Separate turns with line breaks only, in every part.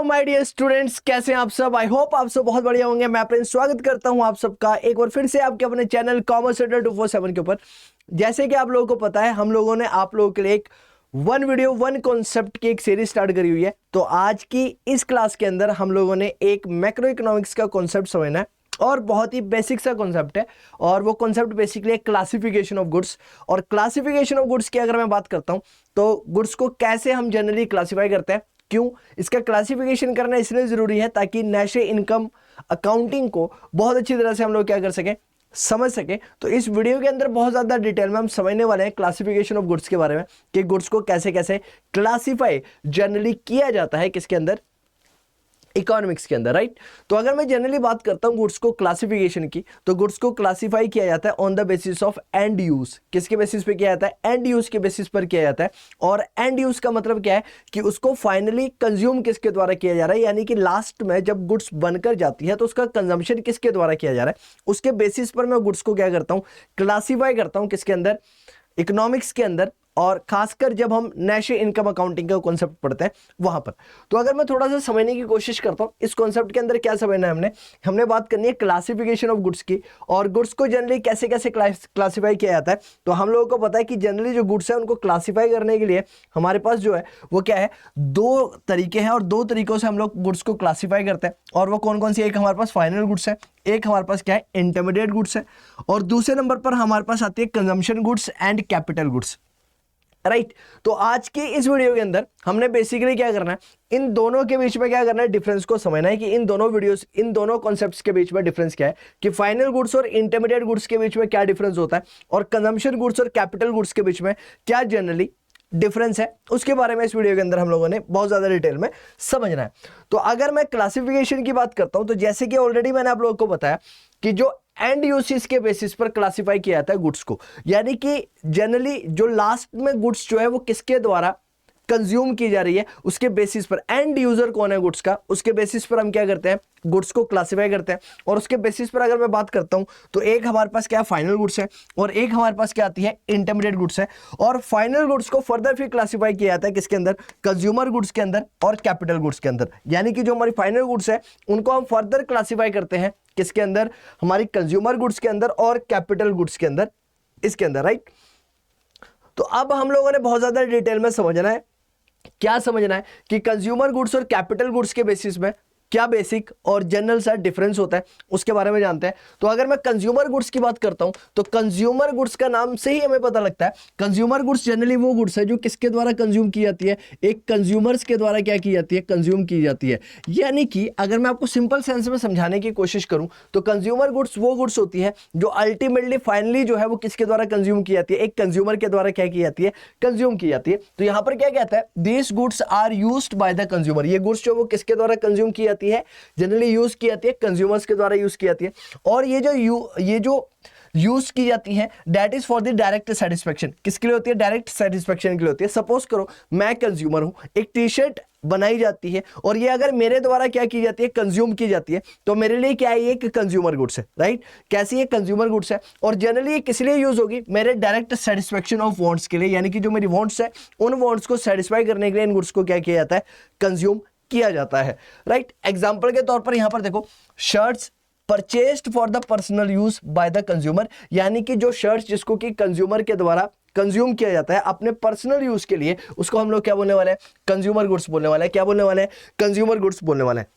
My dear students, कैसे हैं आप सब। आई होप आप सब बहुत बढ़िया होंगे। मैं प्रिंस स्वागत करता हूं आप सबका एक बार फिर से आपके अपने चैनल कॉमर्स सेंटर 247 के ऊपर। जैसे कि आप लोगों को पता है, हम लोगों ने आप लोगों के लिए एक वन वीडियो वन कॉन्सेप्ट की एक सीरीज स्टार्ट करी हुई है। तो आज की इस क्लास के अंदर हम लोगों ने एक मैक्रो इकोनॉमिक्स का कॉन्सेप्ट समझना है और बहुत ही बेसिक सा कॉन्सेप्ट है। और वो concept basically classification of goods. और क्लासिफिकेशन ऑफ गुड्स की अगर मैं बात करता हूं तो गुड्स को कैसे हम जनरली क्लासिफाई करते हैं, क्यों इसका क्लासिफिकेशन करना इसलिए जरूरी है ताकि नेशनल इनकम अकाउंटिंग को बहुत अच्छी तरह से हम लोग क्या कर सकें, समझ सके। तो इस वीडियो के अंदर बहुत ज्यादा डिटेल में हम समझने वाले हैं क्लासिफिकेशन ऑफ गुड्स के बारे में कि गुड्स को कैसे कैसे क्लासिफाई जनरली किया जाता है, किसके अंदर, इकोनॉमिक्स के अंदर, राइट। तो अगर मैं जनरली बात करता हूं गुड्स को क्लासिफिकेशन की, तो गुड्स को क्लासिफाई किया जाता है on the basis of and use. किसके बेसिस पे किया जाता है? एंड यूज के बेसिस पर किया जाता है। और एंड यूज का मतलब क्या है कि उसको फाइनली कंज्यूम किसके द्वारा किया जा रहा है, यानी कि लास्ट में जब गुड्स बनकर जाती है तो उसका कंजम्पशन किसके द्वारा किया जा रहा है, उसके बेसिस पर मैं गुड्स को क्या करता हूं, क्लासिफाई करता हूं। किसके अंदर? इकोनॉमिक्स के अंदर। और खासकर जब हम नेशनल इनकम अकाउंटिंग का कॉन्सेप्ट पढ़ते हैं वहां पर। तो अगर मैं थोड़ा सा समझने की कोशिश करता हूं इस कॉन्सेप्ट के अंदर क्या समझना है, हमने बात करनी है क्लासिफिकेशन ऑफ गुड्स की और गुड्स को जनरली कैसे कैसे क्लासिफाई किया जाता है। तो हम लोगों को पता है कि जनरली जो गुड्स है उनको क्लासिफाई करने के लिए हमारे पास जो है वो क्या है, दो तरीके हैं और दो तरीकों से हम लोग गुड्स को क्लासिफाई करते हैं। और वो कौन कौन सी? एक हमारे पास फाइनल गुड्स है, एक हमारे पास क्या है, इंटरमीडिएट गुड्स है, और दूसरे नंबर पर हमारे पास आती है consumption goods and capital goods, right. तो आज की इस वीडियो के अंदर हमने बेसिकली क्या करना है, इन दोनों के बीच में क्या करना है, डिफरेंस को समझना है कि इन दोनों वीडियोस, इन दोनों कॉन्सेप्ट्स के बीच में डिफरेंस क्या है, कि फाइनल गुड्स और इंटरमीडिएट गुड्स के बीच में क्या डिफरेंस होता है, और कंजम्पशन गुड्स और कैपिटल गुड्स के बीच में क्या जनरली डिफरेंस है, उसके बारे में इस वीडियो के अंदर हम लोगों ने बहुत ज्यादा डिटेल में समझना है। तो अगर मैं क्लासिफिकेशन की बात करता हूं तो जैसे कि ऑलरेडी मैंने आप लोगों को बताया कि जो एंड यूसेज के बेसिस पर क्लासिफाई किया जाता है गुड्स को, यानी कि जनरली जो लास्ट में गुड्स जो है वो किसके द्वारा कंज्यूम की जा रही है उसके बेसिस पर, एंड यूजर कौन है गुड्स का, उसके बेसिस पर हम क्या करते हैं, गुड्स को क्लासिफाई करते हैं। और उसके बेसिस पर अगर मैं बात करता हूं तो एक हमारे पास क्या फाइनल गुड्स है और एक हमारे पास क्या आती है, इंटरमीडिएट गुड्स है। और फाइनल गुड्स को फर्दर फिर क्लासिफाई किया जाता है किसके अंदर, कंज्यूमर गुड्स के अंदर और कैपिटल गुड्स के अंदर। यानी कि जो हमारी फाइनल गुड्स है उनको हम फर्दर क्लासिफाई करते हैं किसके अंदर, हमारी कंज्यूमर गुड्स के अंदर और कैपिटल गुड्स के अंदर, इसके अंदर, राइट। तो अब हम लोगों ने बहुत ज्यादा डिटेल में समझना है, क्या समझना है कि कंज्यूमर गुड्स और कैपिटल गुड्स के बेसिस में क्या बेसिक और जनरल सा डिफरेंस होता है उसके बारे में जानते हैं। तो अगर मैं कंज्यूमर गुड्स की बात करता हूं तो कंज्यूमर गुड्स का नाम से ही हमें पता लगता है, कंज्यूमर गुड्स जनरली वो गुड्स है जो किसके द्वारा कंज्यूम की जाती है, एक कंज्यूमर्स के द्वारा क्या की जाती है, कंज्यूम की जाती है। यानी कि अगर मैं आपको सिंपल सेंस में समझाने की कोशिश करूं तो कंज्यूमर गुड्स वो गुड्स होती है जो अल्टीमेटली फाइनली जो है वो किसके द्वारा कंज्यूम की जाती है, एक कंज्यूमर के द्वारा क्या की जाती है, कंज्यूम की जाती है। तो यहां पर क्या कहता है, this goods are used by the consumer. ये गुड्स जो वो किसके द्वारा कंज्यूम की जाती है, जनरली यूज की जाती है, कंज्यूमर्स के द्वारा यूज की जाती है। और ये जो यूज की जाती है that is for the direct satisfaction. किसके लिए होती है? डायरेक्ट सेटिस्फेक्शन के लिए होती है। सपोज करो मैं कंज्यूमर हूं, एक टी शर्ट बनाई जाती है और ये अगर मेरे द्वारा क्या की जाती है, कंज्यूम की जाती है, तो मेरे लिए क्या है, ये एक कंज्यूमर गुड्स है, राइट। कैसी है? कंज्यूमर गुड्स है। और जनरली ये किस लिए यूज होगी, मेरे डायरेक्ट सेटिस्फेक्शन ऑफ वांट्स के लिए, यानी कि जो मेरी वांट्स है उन वांट्स को सेटिस्फाई करने के लिए इन गुड्स को क्या किया जाता है, कंज्यूम किया जाता है, राइट। एग्जांपल के तौर पर यहां पर देखो, shirts purchased for the personal use by the consumer, यानी कि जो शर्ट्स जिसको कि कंज्यूमर के द्वारा कंज्यूम किया जाता है अपने पर्सनल यूज के लिए, उसको हम लोग क्या बोलने वाले हैं, कंज्यूमर गुड्स बोलने वाले हैं। क्या बोलने वाले हैं? कंज्यूमर गुड्स बोलने वाले हैं।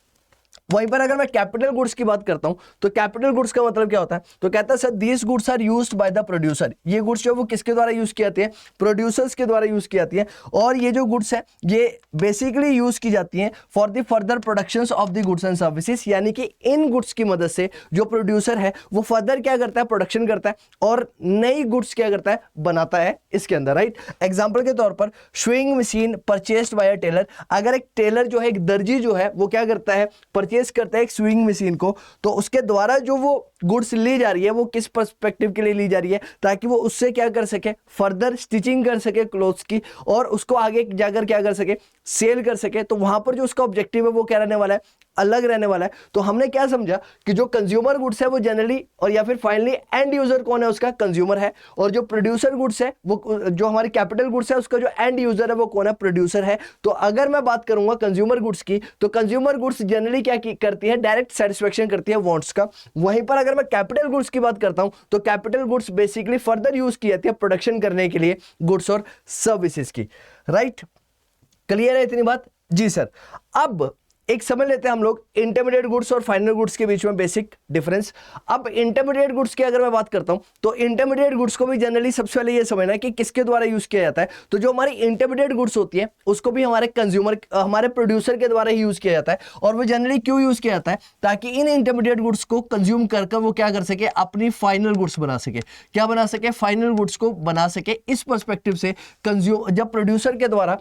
वहीं पर अगर मैं कैपिटल गुड्स की बात करता हूं तो कैपिटल गुड्स का मतलब क्या होता है, तो कहता है sir these goods are used by the producer. ये गुड्स जो वो किसके द्वारा यूज की जाती है, प्रोड्यूसर्स के द्वारा यूज की जाती है। और ये जो गुड्स है ये बेसिकली यूज की जाती है for the further productions of the goods and services, यानी कि इन गुड्स की मदद से जो प्रोड्यूसर है वो फर्दर क्या करता है, प्रोडक्शन करता है और नई गुड्स क्या करता है, बनाता है इसके अंदर, राइट। एग्जाम्पल के तौर पर swing machine purchased bye a tailor. अगर एक टेलर जो है, एक दर्जी जो है वो क्या करता है, परचेज करता है एक स्विंग मशीन को, तो उसके द्वारा जो वो गुड्स ली जा रही है वो किस पर्सपेक्टिव के लिए ली जा रही है, ताकि वो उससे क्या कर सके, फर्दर स्टिचिंग कर सके क्लोथ्स की और उसको आगे जाकर क्या कर सके, सेल कर सके। तो वहां पर जो उसका ऑब्जेक्टिव है वो क्या रहने वाला है, अलग रहने वाला है। तो हमने क्या समझा कि जो कंज्यूमर गुड्स है वो जनरली और या फिर फाइनली एंड यूजर कौन है, उसका कंज्यूमर है, और जो प्रोड्यूसर गुड्स है वो जो हमारी कैपिटल गुड्स है उसका जो एंड यूजर है वो कौन है, प्रोड्यूसर है। तो अगर मैं बात करूंगा कंज्यूमर गुड्स की, तो कंज्यूमर गुड्स जनरली क्या करती है, डायरेक्ट सेटिस्फेक्शन करती है वांट्स का। वहीं पर अगर मैं कैपिटल गुड्स की बात करता हूं तो capital goods basically further use की जाती है प्रोडक्शन करने के लिए गुड्स और सर्विसेज की। राइट, क्लियर है इतनी बात? जी सर। अब एक समझ लेते हैं हम लोग इंटरमीडिएट गुड्स और फाइनल गुड्स के बीच में बेसिक डिफरेंस। अब इंटरमीडिएट गुड्स की अगर मैं बात करता हूं तो इंटरमीडिएट गुड्स को भी जनरली सबसे पहले ये समझना है कि किसके द्वारा यूज किया जाता है। तो जो हमारी इंटरमीडिएट गुड्स होती है उसको भी हमारे कंज्यूमर हमारे प्रोड्यूसर के द्वारा ही यूज किया जाता है। और वो जनरली क्यों यूज किया जाता है, ताकि इन इंटरमीडिएट गुड्स को कंज्यूम कर वो क्या कर सके, अपनी फाइनल गुड्स बना सके। क्या बना सके, फाइनल गुड्स को बना सके। इस पर्सपेक्टिव से जब प्रोड्यूसर के द्वारा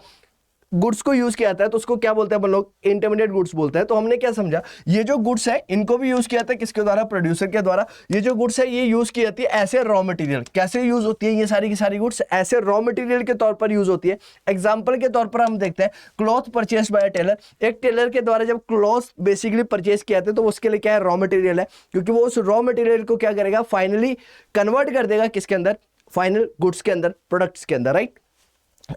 गुड्स को यूज किया जाता है तो उसको क्या बोलते हैं अपन लोग, इंटरमीडिएट गुड्स बोलते हैं। तो हमने क्या समझा, ये जो गुड्स है इनको भी यूज किया जाता है किसके द्वारा, प्रोड्यूसर के द्वारा। ये जो गुड्स है ये यूज की जाती है एज ए रॉ मटेरियल। कैसे यूज होती है ये सारी की सारी गुड्स, ऐसे रॉ मटेरियल के तौर पर यूज होती है। एग्जाम्पल के तौर पर हम देखते हैं क्लॉथ परचेज बाय टेलर। एक टेलर के द्वारा जब क्लॉथ बेसिकली परचेज किया जाता है तो उसके लिए क्या है, रॉ मटेरियल है, क्योंकि वो उस रॉ मटेरियल को क्या करेगा, फाइनली कन्वर्ट कर देगा किसके अंदर, फाइनल गुड्स के अंदर, प्रोडक्ट्स के अंदर। राइट,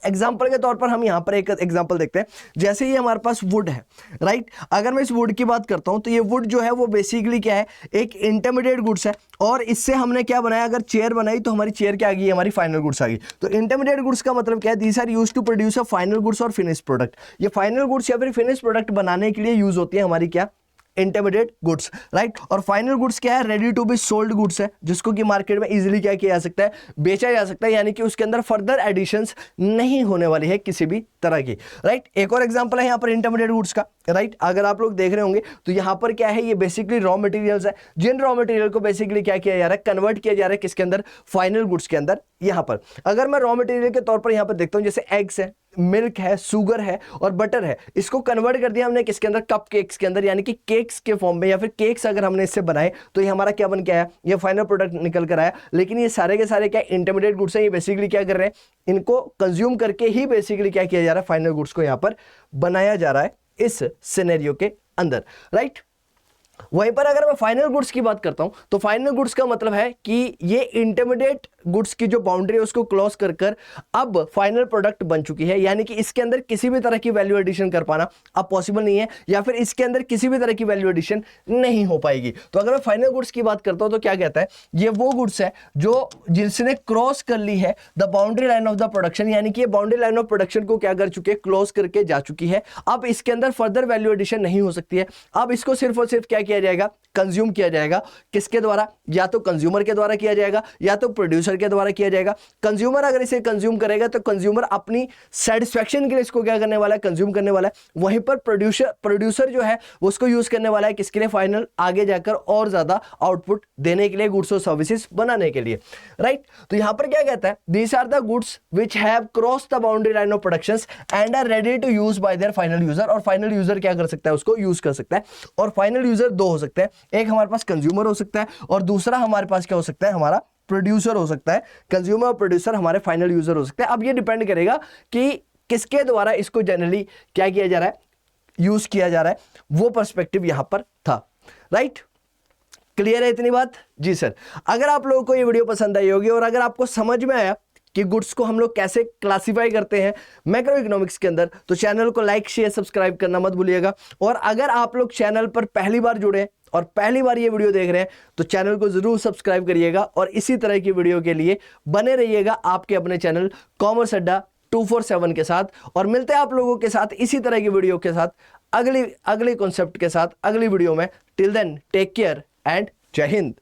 एग्जाम्पल के तौर पर हम यहां पर एक एग्जाम्पल देखते हैं। जैसे ये हमारे पास वुड है, राइट, अगर मैं इस वुड की बात करता हूं तो ये वुड जो है वो बेसिकली क्या है, एक इंटरमीडिएट गुड्स है। और इससे हमने क्या बनाया, अगर चेयर बनाई तो हमारी चेयर क्या आ गई, हमारी फाइनल गुड्स आ गई। तो इंटरमीडिएट गुड्स का मतलब क्या है, these are used to produce a final goods और फिनिश प्रोडक्ट। ये फाइनल गुड्स या फिर फिनिश प्रोडक्ट बनाने के लिए यूज होती है हमारी क्या, इंटरमीडिएट गुड्स। राइट, और फाइनल गुड्स क्या है, ready to be sold goods है, जिसको कि मार्केट में इजीली क्या किया जा सकता है, बेचा जा सकता है, यानी कि उसके अंदर फर्दर एडिशंस नहीं होने वाली है किसी भी तरह की। राइट, एक और एग्जांपल है यहाँ पर इंटरमीडिएट गुड्स का। राइट, अगर आप लोग देख रहे होंगे तो यहाँ पर क्या है, ये बेसिकली रॉ मटेरियल्स है, जिन रॉ मटेरियल को बेसिकली क्या किया जा रहा है, कन्वर्ट किया जा रहा है किसके अंदर, फाइनल गुड्स के अंदर। यहाँ पर अगर मैं रॉ मटेरियल के तौर पर यहाँ पर देखता हूँ, जैसे एग्स है, मिल्क है, शुगर है और बटर है, इसको कन्वर्ट कर दिया हमने किसके अंदर, कप केक्स के अंदर, यानी कि केक्स के फॉर्म में, या फिर केक्स अगर हमने इससे बनाए तो ये हमारा क्या बन के आया, ये फाइनल प्रोडक्ट निकल कर आया। लेकिन ये सारे के सारे क्या इंटरमीडिएट गुड्स हैं, ये बेसिकली क्या कर रहे हैं, इनको कंज्यूम करके ही बेसिकली क्या किया जा रहा है, फाइनल गुड्स को यहाँ पर बनाया जा रहा है इस सिनेरियो के अंदर। राइट, वहीं पर अगर मैं फाइनल गुड्स की बात करता हूं तो फाइनल गुड्स का मतलब है कि ये इंटरमीडिएट गुड्स की जो बाउंड्री है उसको क्रॉस कर कर अब फाइनल प्रोडक्ट बन चुकी है, यानी कि इसके अंदर किसी भी तरह की वैल्यू एडिशन कर पाना अब पॉसिबल नहीं है, या फिर इसके अंदर किसी भी तरह की वैल्यू एडिशन नहीं हो पाएगी। तो अगर मैं फाइनल गुड्स की बात करता हूं तो क्या कहता है, ये वो गुड्स है जो जिसने क्रॉस कर ली है the boundary line of the production, यानी कि ये बाउंड्री लाइन ऑफ प्रोडक्शन को क्या कर चुके हैं, क्रॉस करके जा चुकी है। अब इसके अंदर फर्दर वैल्यू एडिशन नहीं हो सकती है। अब इसको सिर्फ और सिर्फ क्या किया जाएगा, कंज्यूम किया जाएगा। किसके द्वारा, या तो कंज्यूमर के द्वारा किया जाएगा या तो प्रोड्यूसर के द्वारा किया जाएगा। कंज्यूमर अगर इसे कंज्यूम करेगा तो कंज्यूमर अपनी सेटिस्फैक्शन के लिए इसको क्या करने वाला है, कंज्यूम करने वाला है। वहीं पर प्रोड्यूसर जो है उसको यूज करने वाला है किसके लिए, फाइनल, आगे जाकर और ज्यादा आउटपुट देने के लिए, गुड्स और सर्विसेज बनाने के लिए। राइट, तो यहां पर क्या कहता है, these are the goods which have cross the boundary line of productions and are ready to use by their final user. और फाइनल यूजर क्या कर सकता है, उसको यूज कर सकता है। और फाइनल यूजर दो हो सकते हैं, एक हमारे पास कंज्यूमर हो सकता है और दूसरा हमारे पास क्या हो सकता है, हमारा प्रोड्यूसर हो सकता है। कंज्यूमर और प्रोड्यूसर हमारे फाइनल यूजर हो सकते हैं। अब ये डिपेंड करेगा कि किसके द्वारा इसको जनरली क्या किया जा रहा है, यूज किया जा रहा है, वो पर्सपेक्टिव यहां पर था। राइट, क्लियर है इतनी बात? जी सर। अगर आप लोगों को ये वीडियो पसंद आई होगी और अगर आपको समझ में आया कि गुड्स को हम लोग कैसे क्लासिफाई करते हैं मैक्रो इकोनॉमिक्स के अंदर, तो चैनल को लाइक शेयर सब्सक्राइब करना मत भूलिएगा। और अगर आप लोग चैनल पर पहली बार जुड़े और पहली बार ये वीडियो देख रहे हैं तो चैनल को जरूर सब्सक्राइब करिएगा और इसी तरह की वीडियो के लिए बने रहिएगा आपके अपने चैनल कॉमर्स अड्डा 247 के साथ। और मिलते हैं आप लोगों के साथ इसी तरह की वीडियो के साथ अगले कॉन्सेप्ट के साथ अगली वीडियो में। Till then take care and Jai Hind.